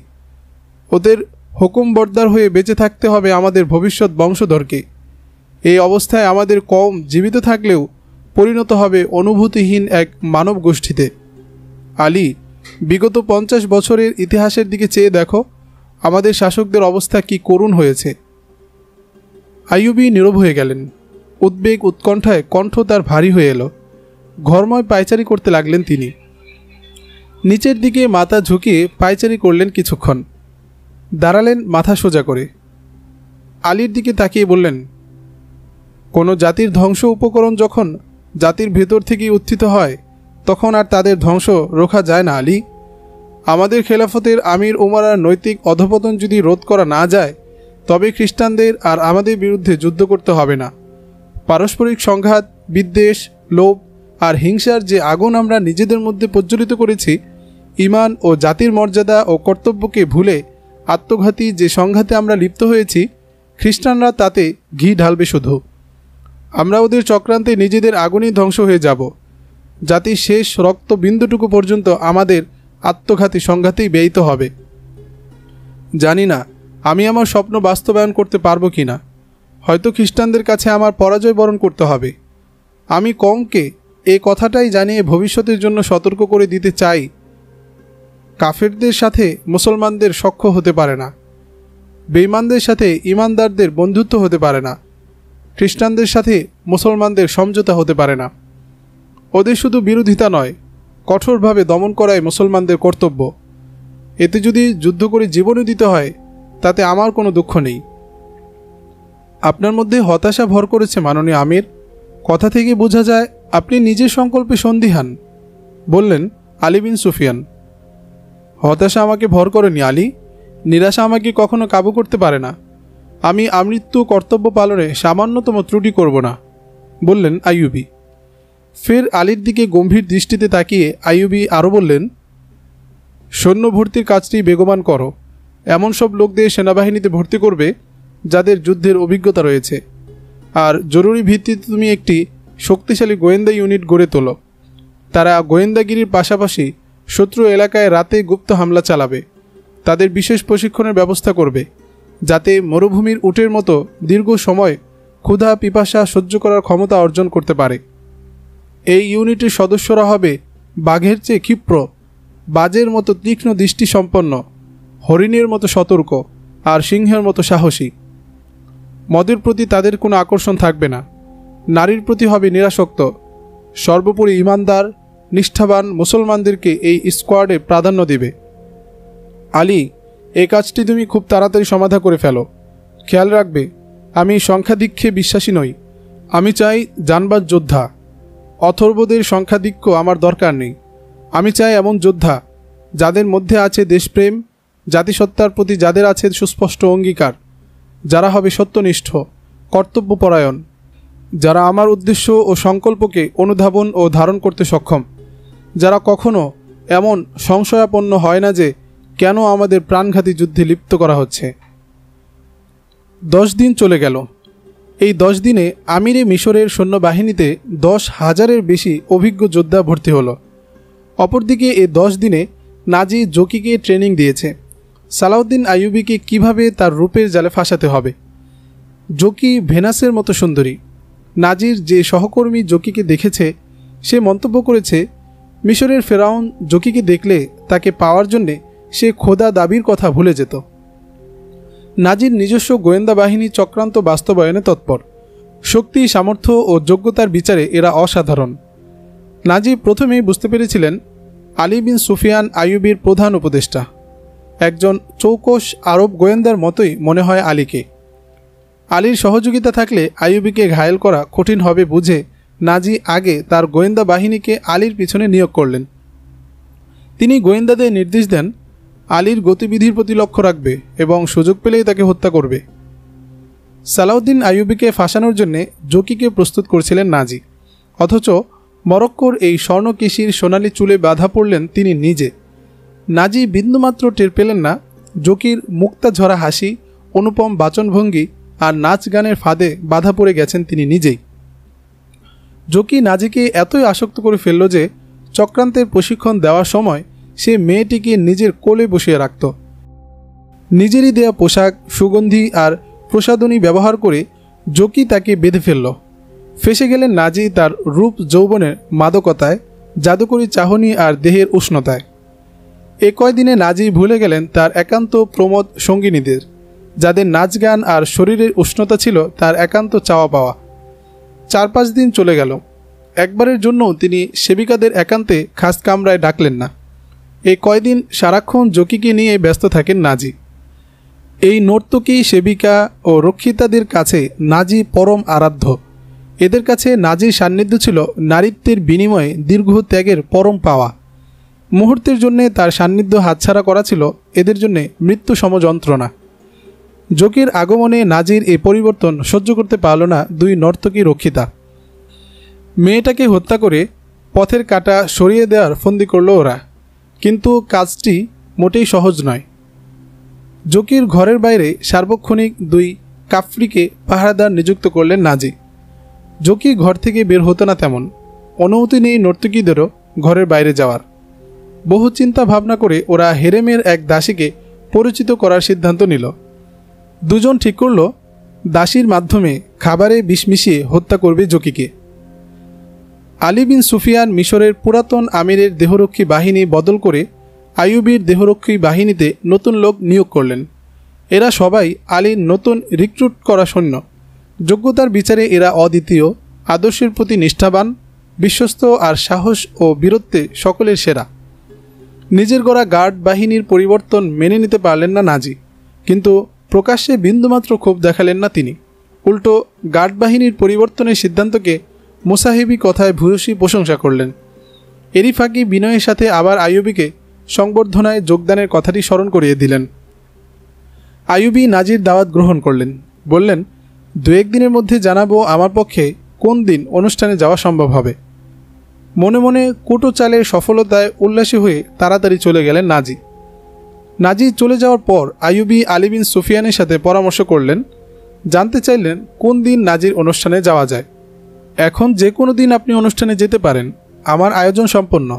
ওদের হুকুম বর্দার হয়ে বেঁচে থাকতে হবে আমাদের ভবিষ্যৎ বংশধরকে। এই অবস্থায় আমাদের কম জীবিত থাকলেও পরিণত হবে অনুভূতিহীন এক মানব গোষ্ঠীতে। আলী, বিগত 50 বছরের ইতিহাসের দিকে চেয়ে দেখো, আমাদের শাসকদের অবস্থা কি করুণ হয়েছে। আইয়ুবী নীরব হয়ে গেলেন। উদ্বেগ উৎকণ্ঠায় কণ্ঠ তার ভারী হয়ে এলো। ঘরময় পায়চারি করতে লাগলেন তিনি। নিচের দিকে মাথা ঝুঁকিয়ে পায়চারি করলেন কিছুক্ষণ, দাঁড়ালেন মাথা সোজা করে। আলীর দিকে তাকিয়ে বললেন, কোনো জাতির ধ্বংস উপকরণ যখন জাতির ভেতর থেকেই উত্থিত হয়, তখন আর তাদের ধ্বংস রোখা যায় না আলী। আমাদের খেলাফতের আমির উমারার নৈতিক অধঃপতন যদি রোধ করা না যায়, তবে খ্রিস্টানদের আর আমাদের বিরুদ্ধে যুদ্ধ করতে হবে না। পারস্পরিক সংঘাত, বিদ্বেষ, লোভ আর হিংসার যে আগুন আমরা নিজেদের মধ্যে প্রজ্বলিত করেছি, ঈমান ও জাতির মর্যাদা ও কর্তব্যকে ভুলে আত্মঘাতী যে সংঘাতে আমরা লিপ্ত হয়েছি, খ্রিস্টানরা তাতে ঘি ঢালবে শুধু। আমরা ওদের চক্রান্তে নিজেদের আগুনই ধ্বংস হয়ে যাব। জাতির শেষ রক্তবিন্দুটুকু পর্যন্ত আমাদের আত্মঘাতী সংঘাতেই ব্যয়িত হবে। জানি না আমি আমার স্বপ্ন বাস্তবায়ন করতে পারবো কি না। হয়তো খ্রিস্টানদের কাছে আমার পরাজয় বরণ করতে হবে। আমি কমকে এই কথাটাই জানিয়ে ভবিষ্যতের জন্য সতর্ক করে দিতে চাই, কাফেরদের সাথে মুসলমানদের সখ্য হতে পারে না, বেঈমানদের সাথে ইমানদারদের বন্ধুত্ব হতে পারে না, খ্রিস্টানদের সাথে মুসলমানদের সমঝোতা হতে পারে না। ওদের শুধু বিরোধিতা নয়, কঠোরভাবে দমন করাই মুসলমানদের কর্তব্য। এতে যদি যুদ্ধ করে জীবনও দিতে হয়, তাতে আমার কোনো দুঃখ নেই। আপনার মধ্যে হতাশা ভর করেছে মাননীয় আমির। কথা থেকে বোঝা যায় আপনি নিজের সংকল্পে সন্দিহান, বললেন আলী বিন সুফিয়ান। হতাশা আমাকে ভর করেনি আলী, নিরাশা আমাকে কখনো কাবু করতে পারে না। আমি আমৃত্যু কর্তব্য পালনে সামান্যতম ত্রুটি করব না, বললেন আইয়ুবী। ফের আলীর দিকে গম্ভীর দৃষ্টিতে তাকিয়ে আইয়ুবী আরও বললেন, সৈন্য ভর্তির কাজটি বেগবান করো। এমন সব লোকদের সেনাবাহিনীতে ভর্তি করবে যাদের যুদ্ধের অভিজ্ঞতা রয়েছে। আর জরুরি ভিত্তিতে তুমি একটি শক্তিশালী গোয়েন্দা ইউনিট গড়ে তোলো। তারা গোয়েন্দাগিরির পাশাপাশি শত্রু এলাকায় রাতে গুপ্ত হামলা চালাবে। তাদের বিশেষ প্রশিক্ষণের ব্যবস্থা করবে, যাতে মরুভূমির উটের মতো দীর্ঘ সময় ক্ষুধা পিপাসা সহ্য করার ক্ষমতা অর্জন করতে পারে। এই ইউনিটের সদস্যরা হবে বাঘের চেয়ে ক্ষিপ্র, বাজের মতো তীক্ষ্ণ দৃষ্টি সম্পন্ন, হরিণের মতো সতর্ক আর সিংহের মতো সাহসী। মদের প্রতি তাদের কোনো আকর্ষণ থাকবে না। নারীর প্রতি হবে নিরাসক্ত। সর্বোপরি ইমানদার, নিষ্ঠাবান মুসলমানদেরকে এই স্কোয়াডে প্রাধান্য দিবে। আলী, এই কাজটি তুমি খুব তাড়াতাড়ি সমাধা করে ফেলো। খেয়াল রাখবে, আমি সংখ্যাধিক্যে বিশ্বাসী নই। আমি চাই জানবাজ যোদ্ধা। অথর্বদের সংখ্যাধিক্য আমার দরকার নেই। আমি চাই এমন যোদ্ধা যাদের মধ্যে আছে দেশপ্রেম, জাতিসত্তার প্রতি যাদের আছে সুস্পষ্ট অঙ্গীকার, যারা হবে সত্যনিষ্ঠ, কর্তব্যপরায়ণ, যারা আমার উদ্দেশ্য ও সংকল্পকে অনুধাবন ও ধারণ করতে সক্ষম, যারা কখনো এমন সংশয়াপন্ন হয় না যে কেন আমাদের প্রাণঘাতী যুদ্ধে লিপ্ত করা হচ্ছে। 10 দিন চলে গেল। এই 10 দিনে আমিরে মিশরের সৈন্যবাহিনীতে 10,000-এর বেশি অভিজ্ঞ যোদ্ধা ভর্তি হলো। অপরদিকে এই 10 দিনে নাজি জকিকে ট্রেনিং দিয়েছে সালাউদ্দিন আইয়ুবীকে কিভাবে তার রূপের জালে ফাঁসাতে হবে। জকি ভেনাসের মতো সুন্দরী। নাজির যে সহকর্মী জকিকে দেখেছে, সে মন্তব্য করেছে, মিশরের ফেরাউন জকিকে দেখলে তাকে পাওয়ার জন্যে সে খোদা দাবির কথা ভুলে যেত। নাজির নিজস্ব গোয়েন্দা বাহিনী চক্রান্ত বাস্তবায়নে তৎপর। শক্তি, সামর্থ্য ও যোগ্যতার বিচারে এরা অসাধারণ। নাজির প্রথমেই বুঝতে পেরেছিলেন আলী বিন সুফিয়ান আইয়ুবীর প্রধান উপদেষ্টা। একজন চৌকস আরব গোয়েন্দার মতোই মনে হয় আলীকে। আলীর সহযোগিতা থাকলে আইয়ুবীকে ঘায়েল করা কঠিন হবে বুঝে নাজি আগে তার গোয়েন্দা বাহিনীকে আলীর পিছনে নিয়োগ করলেন। তিনি গোয়েন্দাদের নির্দেশ দেন আলীর গতিবিধির প্রতি লক্ষ্য রাখবে এবং সুযোগ পেলেই তাকে হত্যা করবে। সালাউদ্দিন আইয়ুবীকে ফাঁসানোর জন্য জকিকে প্রস্তুত করছিলেন নাজি, অথচ মরক্কোর এই স্বর্ণকেশীর সোনালি চুলে বাধা পড়লেন তিনি নিজে। নাজি বিন্দুমাত্র টের পেলেন না জকির মুক্তা ঝরা হাসি, অনুপম বাচনভঙ্গি আর নাচ গানের ফাঁদে বাধা পড়ে গেছেন তিনি নিজেই। জকি নাজিকে এতই আসক্ত করে ফেলল যে চক্রান্তের প্রশিক্ষণ দেওয়ার সময় সে মেয়েটিকে নিজের কোলে বসিয়ে রাখত। নিজেরই দেয়া পোশাক, সুগন্ধি আর প্রসাধনী ব্যবহার করে জকি তাকে বেঁধে ফেলল। ফেসে গেলেন নাজি তার রূপ যৌবনের মাদকতায়, জাদুকরী চাহনি আর দেহের উষ্ণতায়। এ কয়দিনে নাজি ভুলে গেলেন তার একান্ত প্রমোদ সঙ্গিনীদের, যাদের নাচ গান আর শরীরের উষ্ণতা ছিল তার একান্ত চাওয়া পাওয়া। 4-5 দিন চলে গেল। একবারের জন্যও তিনি সেবিকাদের একান্তে খাস কামরায় ডাকলেন না। এই কয়দিন সারাক্ষণ জকিকে নিয়ে ব্যস্ত থাকেন নাজি। এই নর্তকী, সেবিকা ও রক্ষিতাদের কাছে নাজি পরম আরাধ্য। এদের কাছে নাজির সান্নিধ্য ছিল নারীত্বের বিনিময়ে দীর্ঘ ত্যাগের পরম পাওয়া। মুহূর্তের জন্যে তার সান্নিধ্য হাতছাড়া করা ছিল এদের জন্যে মৃত্যু সমযন্ত্রণা। জকির আগমনে নাজির এই পরিবর্তন সহ্য করতে পারল না দুই নর্তকী রক্ষিতা। মেয়েটাকে হত্যা করে পথের কাঁটা সরিয়ে দেওয়ার ফন্দি করল ওরা, কিন্তু কাজটি মোটেই সহজ নয়। জকির ঘরের বাইরে সার্বক্ষণিক দুই কাফরিকে পাহারাদার নিযুক্ত করলেন নাজি। জকি ঘর থেকে বের হতো না তেমন, অনুমতি নেই নর্তকীদেরও ঘরের বাইরে যাওয়ার। বহু চিন্তা ভাবনা করে ওরা হেরেমের এক দাসীকে পরিচিত করার সিদ্ধান্ত নিল। দুজন ঠিক করল দাসীর মাধ্যমে খাবারে বিষ মিশিয়ে হত্যা করবে জকিকে। আলী বিন সুফিয়ান মিশরের পুরাতন আমিরের দেহরক্ষী বাহিনী বদল করে আইয়ুবীর দেহরক্ষী বাহিনীতে নতুন লোক নিয়োগ করলেন। এরা সবাই আলীর নতুন রিক্রুট করা সৈন্য। যোগ্যতার বিচারে এরা অদ্বিতীয়, আদর্শের প্রতি নিষ্ঠাবান, বিশ্বস্ত আর সাহস ও বীরত্বে সকলের সেরা। নিজের গড়া গার্ড বাহিনীর পরিবর্তন মেনে নিতে পারলেন না নাজি, কিন্তু প্রকাশ্যে বিন্দুমাত্র ক্ষোভ দেখালেন না তিনি। উল্টো গার্ড বাহিনীর পরিবর্তনের সিদ্ধান্তকে মুসাহিবি কথায় ভূয়সী প্রশংসা করলেন। এরই ফাঁকি বিনয়ের সাথে আবার আইয়ুবীকে সংবর্ধনায় যোগদানের কথাটি স্মরণ করিয়ে দিলেন। আইয়ুবী নাজির দাওয়াত গ্রহণ করলেন। বললেন, 2-1 দিনের মধ্যে জানাবো আমার পক্ষে কোন দিন অনুষ্ঠানে যাওয়া সম্ভব হবে। মনে মনে কুটো চালের সফলতায় উল্লাসী হয়ে তাড়াতাড়ি চলে গেলেন নাজি। নাজি চলে যাওয়ার পর আইয়ুবী আলী বিন সুফিয়ানের সাথে পরামর্শ করলেন। জানতে চাইলেন কোন দিন নাজির অনুষ্ঠানে যাওয়া যায়। এখন যে কোনো দিন আপনি অনুষ্ঠানে যেতে পারেন, আমার আয়োজন সম্পন্ন,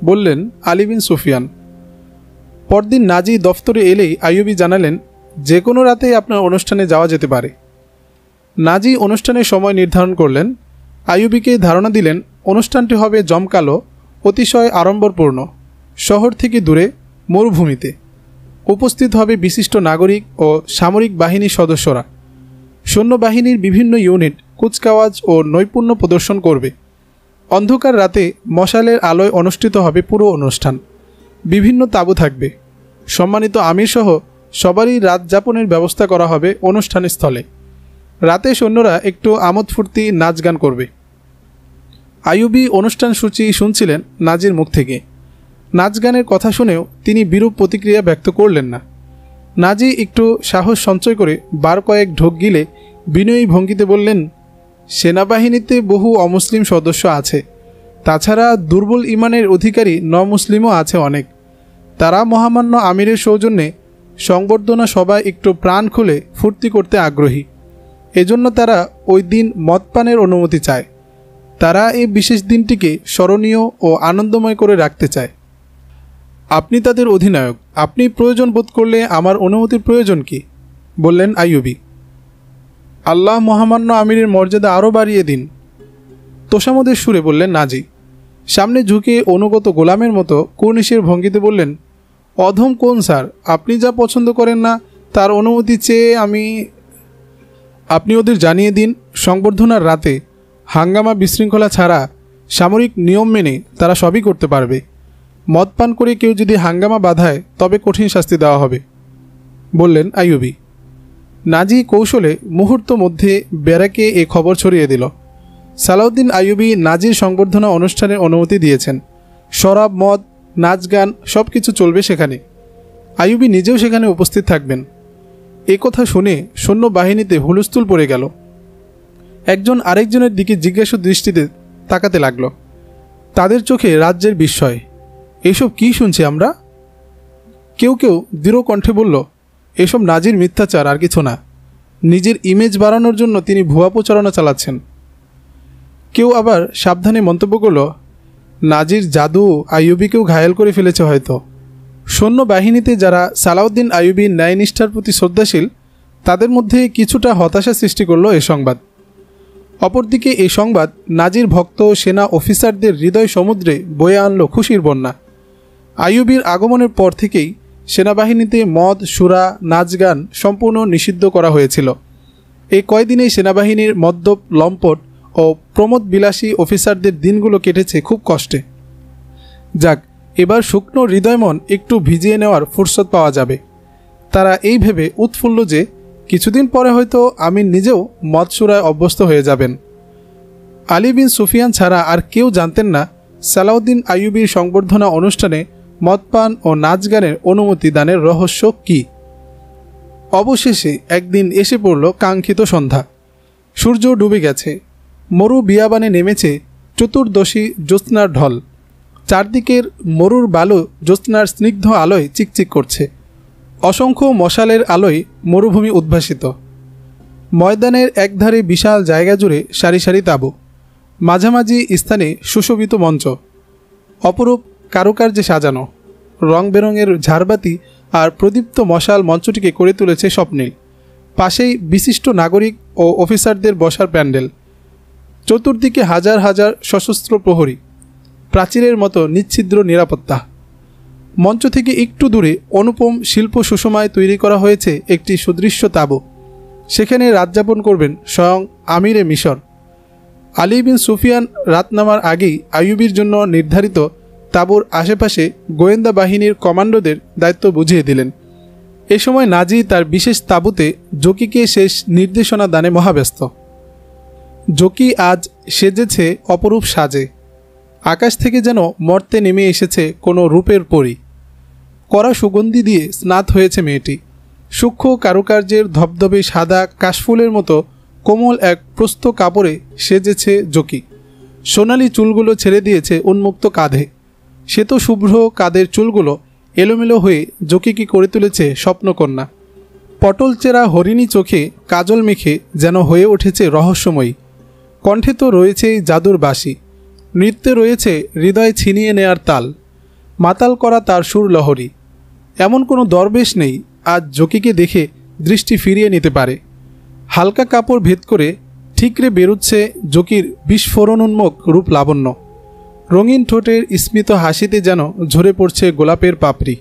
বললেন আলী বিন সুফিয়ান। পরদিন নাজি দফতরে এলেই আইয়ুবী জানালেন, যে কোনো রাতেই আপনার অনুষ্ঠানে যাওয়া যেতে পারে। নাজি অনুষ্ঠানের সময় নির্ধারণ করলেন। আইয়ুবীকে ধারণা দিলেন অনুষ্ঠানটি হবে জমকালো, অতিশয় আড়ম্বরপূর্ণ, শহর থেকে দূরে, মরুভূমিতে। উপস্থিত হবে বিশিষ্ট নাগরিক ও সামরিক বাহিনীর সদস্যরা। সৈন্যবাহিনীর বিভিন্ন ইউনিট কুচকাওয়াজ ও নৈপুণ্য প্রদর্শন করবে। অন্ধকার রাতে মশালের আলোয় অনুষ্ঠিত হবে পুরো অনুষ্ঠান। বিভিন্ন তাঁবু থাকবে। সম্মানিত আমিরসহ সবারই রাত যাপনের ব্যবস্থা করা হবে অনুষ্ঠানের স্থলে। রাতে সৈন্যরা একটু আমোদ ফুর্তি, নাচ গান করবে। আইয়ুবী অনুষ্ঠান সূচি শুনছিলেন নাজির মুখ থেকে। নাচ গানের কথা শুনেও তিনি বিরূপ প্রতিক্রিয়া ব্যক্ত করলেন না। নাজি একটু সাহস সঞ্চয় করে বার কয়েক ঢোক গিলে বিনয়ী ভঙ্গিতে বললেন, সেনাবাহিনীতে বহু অমুসলিম সদস্য আছে। তাছাড়া দুর্বল ইমানের অধিকারী মুসলিমও আছে অনেক। তারা মহামান্য আমিরের সৌজন্যে সংবর্ধনা সবাই একটু প্রাণ খুলে ফুর্তি করতে আগ্রহী। এজন্য তারা ওই দিন মদ পানের অনুমতি চায়। তারা এই বিশেষ দিনটিকে স্মরণীয় ও আনন্দময় করে রাখতে চায়। আপনি তাদের অধিনায়ক, আপনি প্রয়োজন বোধ করলে আমার অনুমতির প্রয়োজন কি, বললেন আইয়ুবী। আল্লাহ মহামান্য আমিরের মর্যাদা আরও বাড়িয়ে দিন, তোষামদের সুরে বললেন নাজি। সামনে ঝুঁকে অনুগত গোলামের মতো কুর্নিশের ভঙ্গিতে বললেন, অধম কোন স্যার, আপনি যা পছন্দ করেন না তার অনুমতি চেয়ে আপনি ওদের জানিয়ে দিন সংবর্ধনার রাতে হাঙ্গামা বিশৃঙ্খলা ছাড়া সামরিক নিয়ম মেনে তারা সবই করতে পারবে। মদ পান করে কেউ যদি হাঙ্গামা বাধায় তবে কঠিন শাস্তি দেওয়া হবে, বললেন আইয়ুবী। নাজি কৌশলে মুহূর্ত মধ্যে ব্যারাকে এ খবর ছড়িয়ে দিল। সালাউদ্দিন আইয়ুবী নাজির সংবর্ধনা অনুষ্ঠানের অনুমতি দিয়েছেন। শরাব, মদ, নাচ গান সব কিছু চলবে সেখানে। আইয়ুবী নিজেও সেখানে উপস্থিত থাকবেন। এ কথা শুনে সৈন্য বাহিনীতে হুলস্থুল পড়ে গেল। একজন আরেকজনের দিকে জিজ্ঞাসু দৃষ্টিতে তাকাতে লাগলো। তাদের চোখে রাজ্যের বিস্ময়। এসব কি শুনছি আমরা? কেউ কেউ দৃঢ় কণ্ঠে বলল, এসব নাজির মিথ্যাচার, আর কিছু না। নিজের ইমেজ বাড়ানোর জন্য তিনি ভুয়া প্রচারণা চালাচ্ছেন। কেউ আবার সাবধানে মন্তব্য করল, নাজির জাদু আইয়ুবীকেও ঘায়েল করে ফেলেছে হয়তো। সৈন্য বাহিনীতে যারা সালাউদ্দিন আইয়ুবীর ন্যায়নিষ্ঠার প্রতি শ্রদ্ধাশীল তাদের মধ্যে কিছুটা হতাশা সৃষ্টি করল এ সংবাদ। অপরদিকে এই সংবাদ নাজির ভক্ত সেনা অফিসারদের হৃদয় সমুদ্রে বয়ে আনল খুশির বন্যা। আইয়ুবীর আগমনের পর থেকেই সেনাবাহিনীতে মদ, সুরা, নাচ গান সম্পূর্ণ নিষিদ্ধ করা হয়েছিল। এই কয়দিনেই সেনাবাহিনীর মদ্যপ, লম্পট ও প্রমোদবিলাসী অফিসারদের দিনগুলো কেটেছে খুব কষ্টে। যাক, এবার শুকনো হৃদয়মন একটু ভিজিয়ে নেওয়ার ফুরসত পাওয়া যাবে। তারা এই ভেবে উৎফুল্ল যে কিছুদিন পরে হয়তো আমির নিজেও মদসুরায় অভ্যস্ত হয়ে যাবেন। আলী বিন সুফিয়ান ছাড়া আর কেউ জানতেন না সালাউদ্দিন আইয়ুবীর সংবর্ধনা অনুষ্ঠানে মদপান ও নাচ গানের অনুমতি দানের রহস্য কী। অবশেষে একদিন এসে পড়ল কাঙ্ক্ষিত সন্ধ্যা। সূর্য ডুবে গেছে, মরু বিয়াবানে নেমেছে চতুর্দশী জ্যোৎস্নার ঢল। চারদিকের মরুর বালু জ্যোৎস্নার স্নিগ্ধ আলোয় চিকচিক করছে। অসংখ্য মশালের আলোয় মরুভূমি উদ্ভাসিত। ময়দানের একধারে বিশাল জায়গা জুড়ে সারি সারি তাঁবু, মাঝামাঝি স্থানে সুশোভিত মঞ্চ, অপরূপ কারুকার্যে সাজানো। রং বেরঙের ঝাড়বাতি আর প্রদীপ্ত মশাল মঞ্চটিকে করে তুলেছে স্বপ্নীল। পাশেই বিশিষ্ট নাগরিক ও অফিসারদের বসার প্যান্ডেল। চতুর্দিকে হাজার হাজার সশস্ত্র প্রহরী, প্রাচীরের মতো নিচ্ছিদ্র নিরাপত্তা। মঞ্চ থেকে একটু দূরে অনুপম শিল্প সুষমায় তৈরি করা হয়েছে একটি সুদৃশ্য তাঁবু। সেখানে রাতযাপন করবেন স্বয়ং আমিরে মিশর। আলী বিন সুফিয়ান রাত নামার আগেই আইয়ুবীর জন্য নির্ধারিত তাঁবুর আশেপাশে গোয়েন্দা বাহিনীর কমান্ডোদের দায়িত্ব বুঝিয়ে দিলেন। এ সময় নাজি তার বিশেষ তাঁবুতে জকিকে শেষ নির্দেশনা দানে মহাব্যস্ত। জকি আজ সেজেছে অপরূপ সাজে। আকাশ থেকে যেন মর্তে নেমে এসেছে কোনো রূপের পরী। কড়া সুগন্ধি দিয়ে স্নাত হয়েছে মেয়েটি। সূক্ষ্ম কারুকার্যের ধবধবে সাদা কাশফুলের মতো কোমল এক প্রস্থ কাপড়ে সেজেছে জকি। সোনালি চুলগুলো ছেড়ে দিয়েছে উন্মুক্ত কাঁধে। শ্বেত শুভ্র কাঁধের চুলগুলো এলোমেলো হয়ে জকিকে করে তুলেছে স্বপ্নকন্যা। পটল চেরা হরিণী চোখে কাজল মেখে যেন হয়ে উঠেছে রহস্যময়ী। কণ্ঠে তো রয়েছেই জাদুর বাঁশি, নৃত্যে রয়েছে হৃদয় ছিনিয়ে নেয়ার তাল, মাতাল করা তার সুর লহরী। এমন কোনো দরবেশ নেই আজ জকিকে দেখে দৃষ্টি ফিরিয়ে নিতে পারে। হালকা কাপড় ভেদ করে ঠিকরে বেরুচ্ছে জকির বিস্ফোরণোন্মুখ রূপ লাবণ্য। রঙিন ঠোঁটের স্মিত হাসিতে যেন ঝরে পড়ছে গোলাপের পাপড়ি।